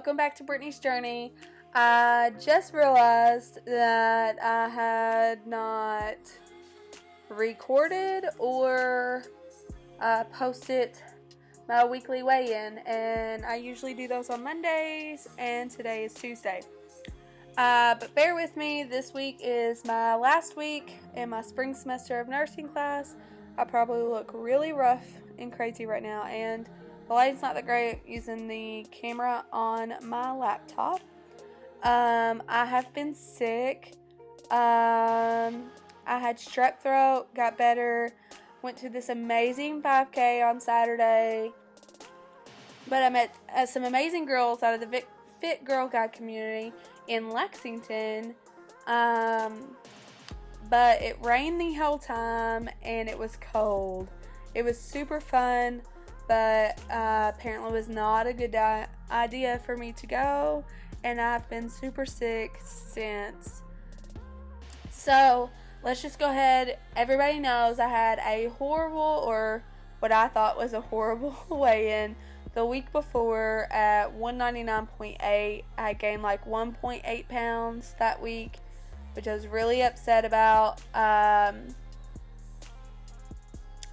welcome back to Brittany's Journey. I just realized that I had not recorded or posted my weekly weigh-in, and I usually do those on Mondays, and today is Tuesday. But bear with me, this week is my last week in my spring semester of nursing class. I probably look really rough and crazy right now, and the lighting's not that great using the camera on my laptop. I have been sick. I had strep throat, got better, went to this amazing 5K on Saturday. But I met some amazing girls out of the Fit Girl Guide community in Lexington. But it rained the whole time and it was cold. It was super fun, but apparently it was not a good idea for me to go, and I've been super sick since. So let's just go ahead. Everybody knows I had a horrible, or what I thought was a horrible weigh-in the week before at 199.8. I gained like 1.8 pounds that week, which I was really upset about.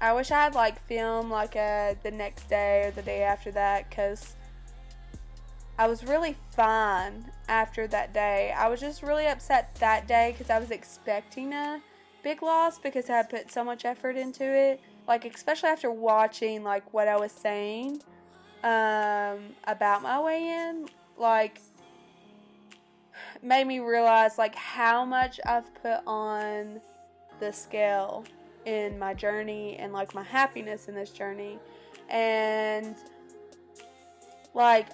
I wish I had like filmed like the next day or the day after that, because I was really fine after that day. I was just really upset that day because I was expecting a big loss because I had put so much effort into it. Like, especially after watching like what I was saying about my weigh-in, like, made me realize like how much I've put on the scale in my journey and like my happiness in this journey. And like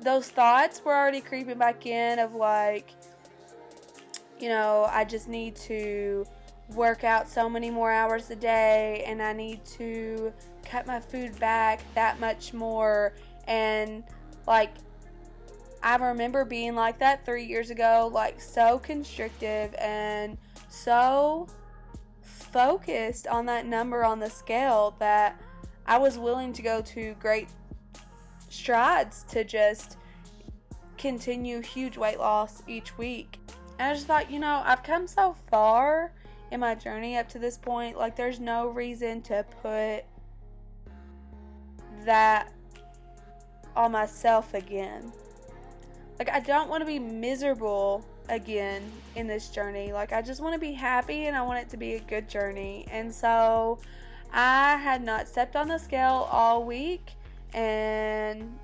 those thoughts were already creeping back in of like, you know, I just need to work out so many more hours a day, and I need to cut my food back that much more. And like, I remember being like that 3 years ago, like so constrictive and so focused on that number on the scale that I was willing to go to great strides to just continue huge weight loss each week. And I just thought, you know, I've come so far in my journey up to this point, like there's no reason to put that on myself again. Like, I don't want to be miserable again in this journey. Like, I just want to be happy, and I want it to be a good journey. And so I had not stepped on the scale all week, and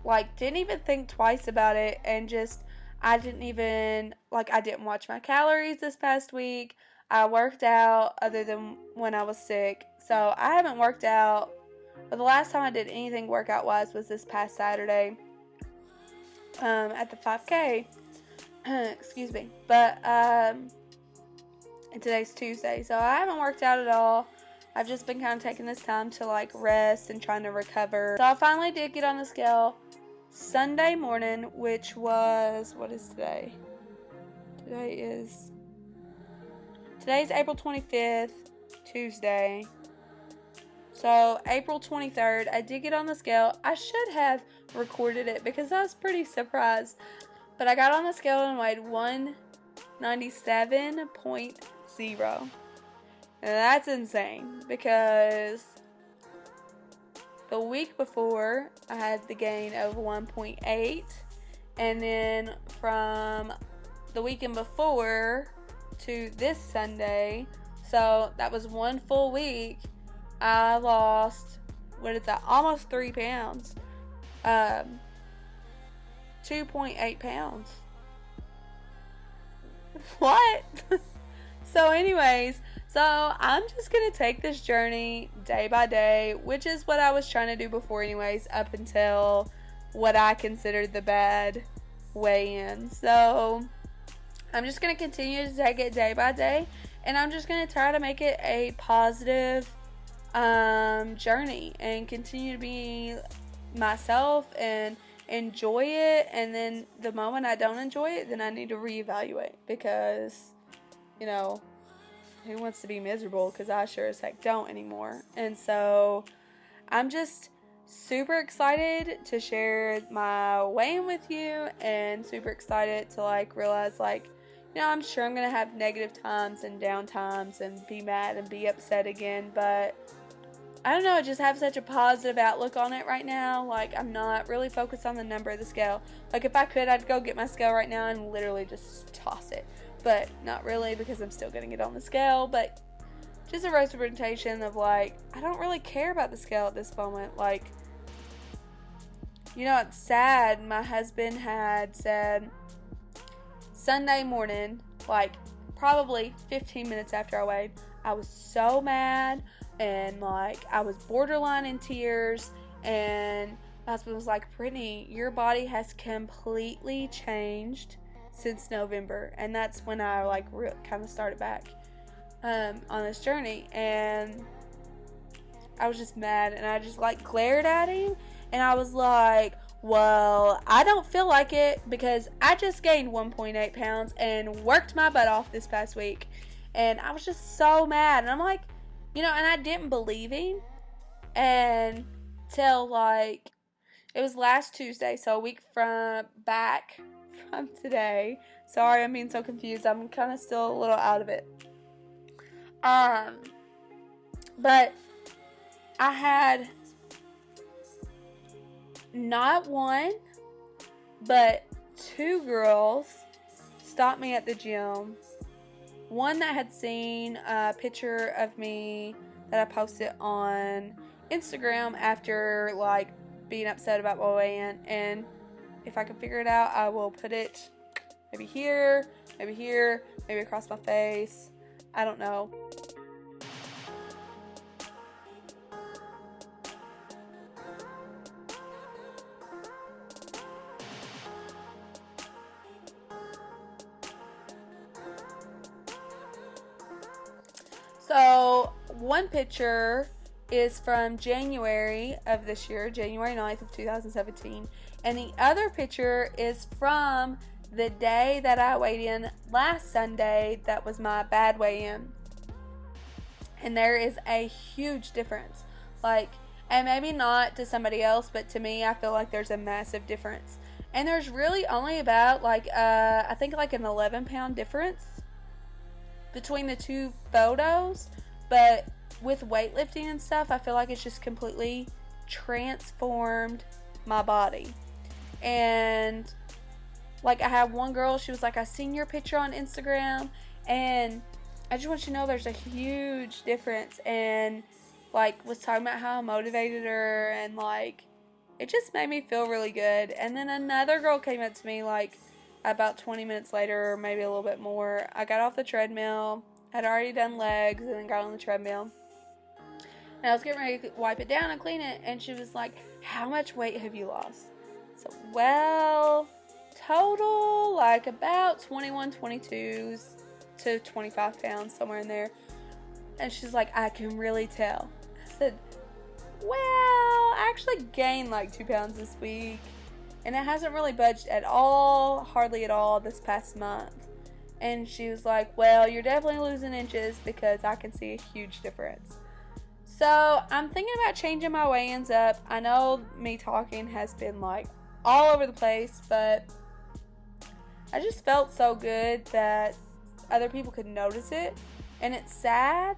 like didn't even think twice about it, and just I didn't watch my calories this past week. I worked out other than when I was sick, so I haven't worked out. But the last time I did anything workout wise was this past Saturday at the 5K. Excuse me. But and today's Tuesday, so I haven't worked out at all. I've just been kind of taking this time to like rest and trying to recover. So I finally did get on the scale Sunday morning, which was, what is today? Today's April 25th, Tuesday. So April 23rd, I did get on the scale. I should have recorded it because I was pretty surprised. But I got on the scale and weighed 197.0. And that's insane because the week before I had the gain of 1.8. And then from the weekend before to this Sunday, so that was one full week, I lost, almost 3 pounds. 2.8 pounds. What? So anyways, so I'm just going to take this journey day by day, which is what I was trying to do before anyways, up until what I considered the bad weigh-in. So I'm just going to continue to take it day by day, and I'm just going to try to make it a positive journey and continue to be myself and enjoy it. And then the moment I don't enjoy it, then I need to reevaluate, because, you know, who wants to be miserable? Because I sure as heck don't anymore. And so I'm just super excited to share my weigh-in with you, and super excited to like realize like, you know, I'm sure I'm gonna have negative times and down times and be mad and be upset again, but I don't know, I just have such a positive outlook on it right now. Like, I'm not really focused on the number of the scale. Like, if I could, I'd go get my scale right now and literally just toss it. But not really, because I'm still gonna get on the scale. But just a representation of, like, I don't really care about the scale at this moment. Like, you know, it's sad. My husband had said Sunday morning, like, probably 15 minutes after I weighed, I was so mad. And, like, I was borderline in tears, and my husband was like, Brittany, your body has completely changed since November. And that's when I, like, kind of started back on this journey. And I was just mad, and I just, like, glared at him, and I was like, well, I don't feel like it, because I just gained 1.8 pounds and worked my butt off this past week. And I was just so mad, and I'm like, you know, and I didn't believe him until, like, it was last Tuesday, so a week from today. Sorry, I'm being so confused. I'm kind of still a little out of it. But I had not one, but two girls stop me at the gym. One that had seen a picture of me that I posted on Instagram after, like, being upset about my weigh-in. And if I can figure it out, I will put it maybe here, maybe across my face. I don't know. So, one picture is from January of this year, January 9th of 2017. And the other picture is from the day that I weighed in last Sunday. That was my bad weigh-in. And there is a huge difference. Like, and maybe not to somebody else, but to me, I feel like there's a massive difference. And there's really only about, like, I think like an 11-pound difference between the two photos, but with weightlifting and stuff, I feel like it's just completely transformed my body. And like, I had one girl, she was like, I seen your picture on Instagram, and I just want you to know there's a huge difference. And like, was talking about how I motivated her, and like, it just made me feel really good. And then another girl came up to me like about 20 minutes later, or maybe a little bit more. I got off the treadmill, had already done legs, and then got on the treadmill. And I was getting ready to wipe it down and clean it, and she was like, how much weight have you lost? So, well, total, like about 21, 22 to 25 pounds, somewhere in there. And she's like, I can really tell. I said, well, I actually gained like 2 pounds this week, and it hasn't really budged at all, hardly at all, this past month. And she was like, well, you're definitely losing inches, because I can see a huge difference. So I'm thinking about changing my weigh-ins up. I know me talking has been like all over the place, but I just felt so good that other people could notice it. And it's sad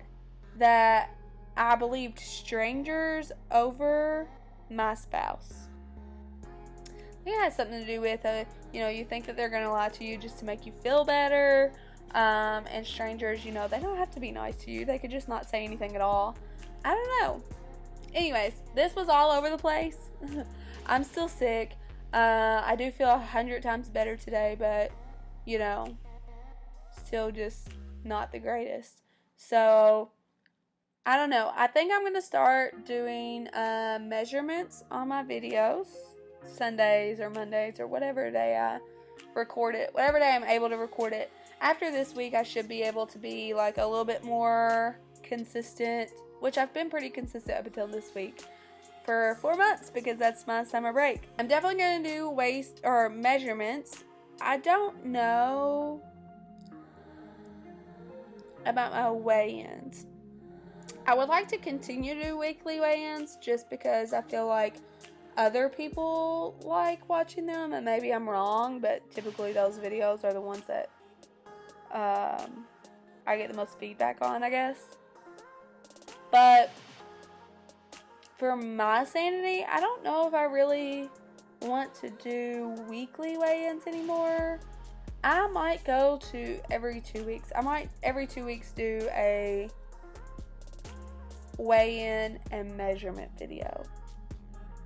that I believed strangers over my spouse. I think it has something to do with, you know, you think that they're going to lie to you just to make you feel better. And strangers, you know, they don't have to be nice to you. They could just not say anything at all. I don't know. Anyways, this was all over the place. I'm still sick. I do feel 100 times better today, but, you know, still just not the greatest. So, I don't know. I think I'm going to start doing measurements on my videos. Sundays or Mondays or whatever day I record it. Whatever day I'm able to record it. After this week, I should be able to be like a little bit more consistent, which I've been pretty consistent up until this week for 4 months, because that's my summer break. I'm definitely going to do waist or measurements. I don't know about my weigh-ins. I would like to continue to do weekly weigh-ins just because I feel like other people like watching them, and maybe I'm wrong, but typically those videos are the ones that I get the most feedback on, I guess. But for my sanity, I don't know if I really want to do weekly weigh-ins anymore. I might go to every 2 weeks. I might every 2 weeks do a weigh-in and measurement video.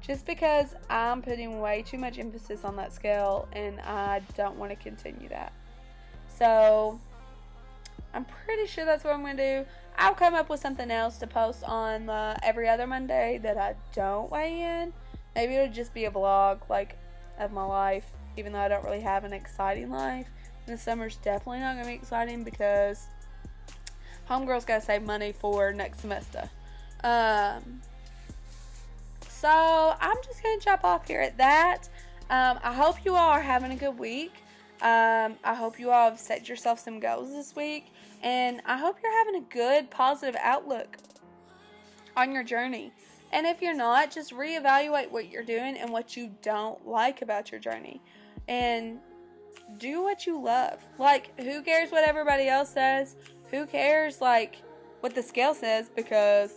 Just because I'm putting way too much emphasis on that scale and I don't want to continue that. So I'm pretty sure that's what I'm going to do. I'll come up with something else to post on every other Monday that I don't weigh in. Maybe it'll just be a vlog like of my life, even though I don't really have an exciting life. And the summer's definitely not going to be exciting because homegirl's got to save money for next semester. So I'm just going to jump off here at that. I hope you all are having a good week. I hope you all have set yourself some goals this week. And I hope you're having a good, positive outlook on your journey. And if you're not, just reevaluate what you're doing and what you don't like about your journey. And do what you love. Like, who cares what everybody else says? Who cares, like, what the scale says? Because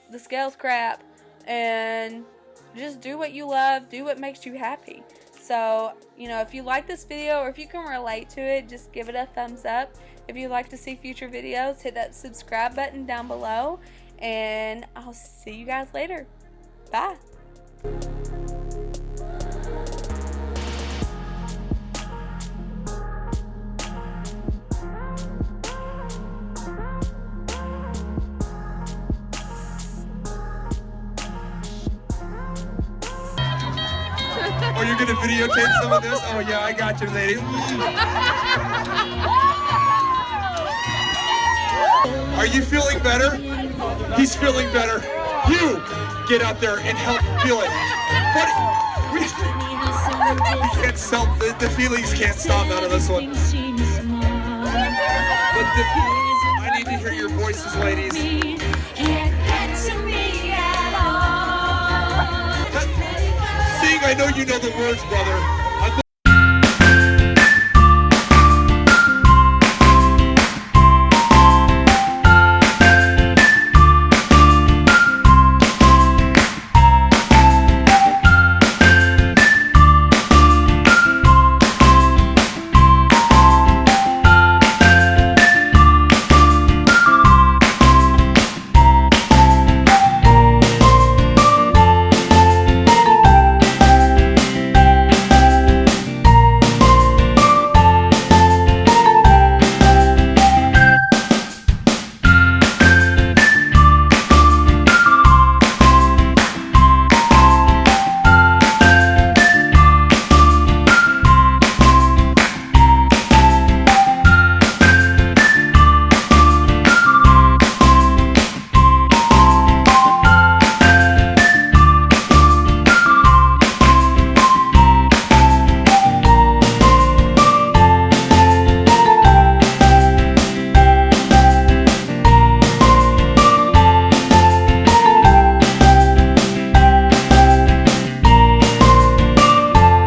the scale's crap. And just do what you love. Do what makes you happy. So, you know, if you like this video or if you can relate to it, just give it a thumbs up. If you'd like to see future videos, hit that subscribe button down below. And I'll see you guys later. Bye. Oh, you're gonna videotape some of this? Oh yeah, I got you, ladies. Are you feeling better? He's feeling better. You get out there and help feel it. But we can't stop. The feelings can't stop out of this one. But I need to hear your voices, ladies. Sing, I know you know the words, brother.